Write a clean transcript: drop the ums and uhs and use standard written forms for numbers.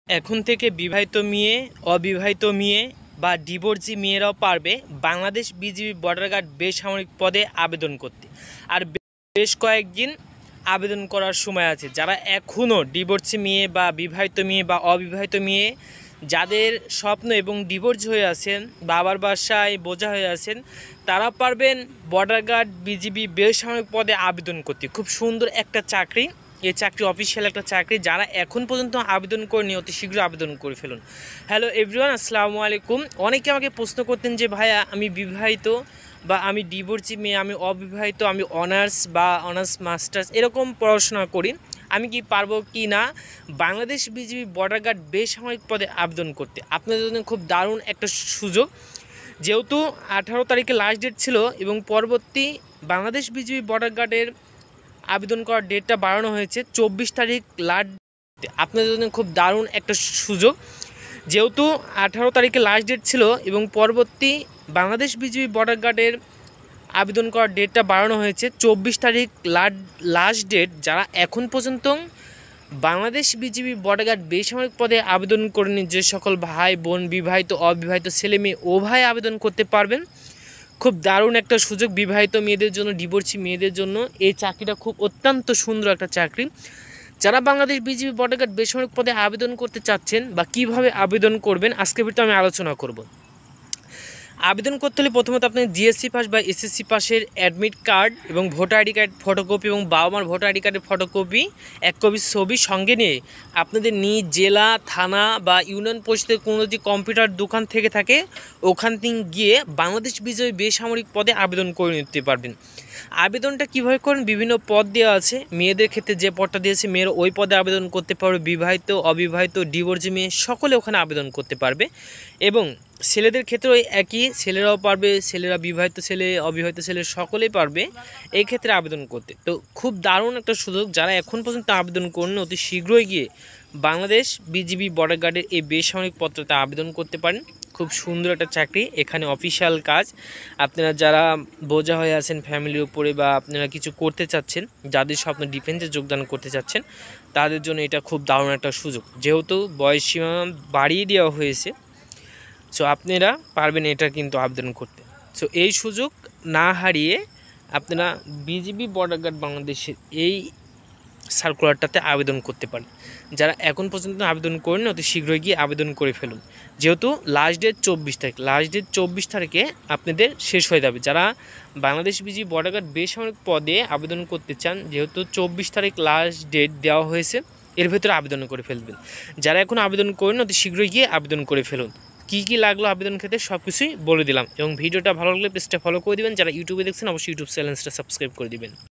এখন থেকে বিবাহিত মেয়ে, অবিবাহিত মেয়ে বা ডিভোর্সি মেয়েরাও পারবে বাংলাদেশ বিজিবি বর্ডার গার্ড বেসামরিক পদে আবেদন করতে। আর বেশ কয়েকদিন আবেদন করার সময় আছে। যারা এখনও ডিভোর্সি মেয়ে বা বিবাহিত মেয়ে বা অবিবাহিত মেয়ে যাদের স্বপ্ন এবং ডিভোর্স হয়ে আছেন, বাবার বাসায় বোঝা হয়ে আছেন, তারা পারবেন বর্ডার গার্ড বিজিবি বেসামরিক পদে আবেদন করতে। খুব সুন্দর একটা চাকরি, এই চাকরি অফিসিয়াল একটা চাকরি। যারা এখন পর্যন্ত আবেদন করেনি অতি শীঘ্র আবেদন করে ফেলুন। হ্যালো এভরিওয়ান, আসসালামু আলাইকুম। অনেকে আমাকে প্রশ্ন করতেন যে ভাইয়া আমি বিবাহিত বা আমি ডিভোর্সি মেয়ে, আমি অবিবাহিত, আমি অনার্স বা অনার্স মাস্টার্স এরকম পড়াশোনা করি, আমি কি পারবো কি না বাংলাদেশ বিজিবি বর্ডার গার্ড বেসামরিক পদে আবেদন করতে। আপনাদের জন্য খুব দারুণ একটা সুযোগ। যেহেতু 18 তারিখে লাস্ট ডেট ছিল এবং পরবর্তী বাংলাদেশ বিজিবি বর্ডার গার্ডের আবেদন করার ডেটটা বাড়ানো হয়েছে 24 তারিখ লাস্ট। আপনাদের জন্য খুব দারুণ একটা সুযোগ। যেহেতু 18 তারিখে লাস্ট ডেট ছিল এবং পরবর্তী বাংলাদেশ বিজিবি বর্ডার গার্ডের আবেদন করার ডেটটা বাড়ানো হয়েছে 24 তারিখ লাস্ট ডেট। যারা এখন পর্যন্ত বাংলাদেশ বিজিবি বর্ডার গার্ড বেসামরিক পদে আবেদন করেনি, যে সকল ভাই বোন বিবাহিত অবিবাহিত ছেলে মেয়ে উভয় আবেদন করতে পারবেন। খুব দারুণ একটা সুযোগ বিবাহিত মেয়েদের জন্য, ডিভোর্সি মেয়েদের জন্য এই চাকরিটা খুব অত্যন্ত সুন্দর একটা চাকরি। যারা বাংলাদেশ বিজিবি বর্ডার গার্ড বেসামরিক পদে আবেদন করতে চাচ্ছেন বা কিভাবে আবেদন করবেন আজকের ভিডিওতে আমি আলোচনা করব। আবেদন করতে হলে প্রথমত আপনি জিএসসি পাস বা এসএসসি পাসের অ্যাডমিট কার্ড এবং ভোটার আইডি কার্ড ফটোকপি এবং বাবা মার ভোটার আইডি কার্ডের ফটোকপি 1 কপি ছবি সঙ্গে নিয়ে আপনাদের নিজ জেলা, থানা বা ইউনিয়ন পরিষদের কোনো যদি কম্পিউটার দোকান থেকে থাকে ওখান থেকে গিয়ে বাংলাদেশ বিজিবি বেসামরিক পদে আবেদন করে নিতে পারবেন। আবেদনটা কীভাবে করেন, বিভিন্ন পদ দেওয়া আছে। মেয়েদের ক্ষেত্রে যে পদটা দিয়েছে মেয়ের ওই পদে আবেদন করতে পারবে, বিবাহিত অবিবাহিত ডিভোর্সি মেয়ে সকলে ওখানে আবেদন করতে পারবে। এবং ছেলেদের ক্ষেত্রে ওই একই, ছেলেরাও পারবে, ছেলেরা বিবাহিত ছেলে অবিবাহিত ছেলে সকলেই পারবে এই ক্ষেত্রে আবেদন করতে। তো খুব দারুণ একটা সুযোগ। যারা এখন পর্যন্ত আবেদন করেন অতি শীঘ্রই গিয়ে বাংলাদেশ বিজিবি বর্ডার গার্ডের এই বেসামরিক পত্রতে আবেদন করতে পারেন। খুব সুন্দর একটা চাকরি, এখানে অফিসিয়াল কাজ। আপনারা যারা বোঝা হয়ে আছেন ফ্যামিলির উপরে বা আপনারা কিছু করতে চাচ্ছেন, যাদের স্বপ্ন ডিফেন্সে যোগদান করতে চাচ্ছেন, তাদের জন্য এটা খুব দারুণ একটা সুযোগ। যেহেতু বয়সসীমা বাড়িয়ে দেওয়া হয়েছে, সো আপনারা পারবেন এটা কিন্তু আবেদন করতে। সো এই সুযোগ না হারিয়ে আপনারা বিজিবি বর্ডার গার্ড বাংলাদেশের এই সার্কুলারটাতে আবেদন করতে পারেন। যারা এখন পর্যন্ত আবেদন করেন অতি শীঘ্রই গিয়ে আবেদন করে ফেলুন। যেহেতু লাস্ট ডেট 24 তারিখ, লাস্ট ডেট 24 তারিখে আপনাদের শেষ হয়ে যাবে। যারা বাংলাদেশ বিজিবি বর্ডার গার্ড বেসামরিক পদে আবেদন করতে চান, যেহেতু 24 তারিখ লাস্ট ডেট দেওয়া হয়েছে, এর ভেতরে আবেদন করে ফেলবেন। যারা এখন আবেদন করেন অতি শীঘ্রই গিয়ে আবেদন করে ফেলুন। কী কী লাগলো আবেদন ক্ষেত্রে সব কিছুই বলে দিলাম। এবং ভিডিওটা ভালো লাগলে পেজটা ফলো করে দিবেন। যারা ইউটিউবে দেখছেন অবশ্যই ইউটিউব চ্যানেলটা সাবস্ক্রাইব করে দিবেন।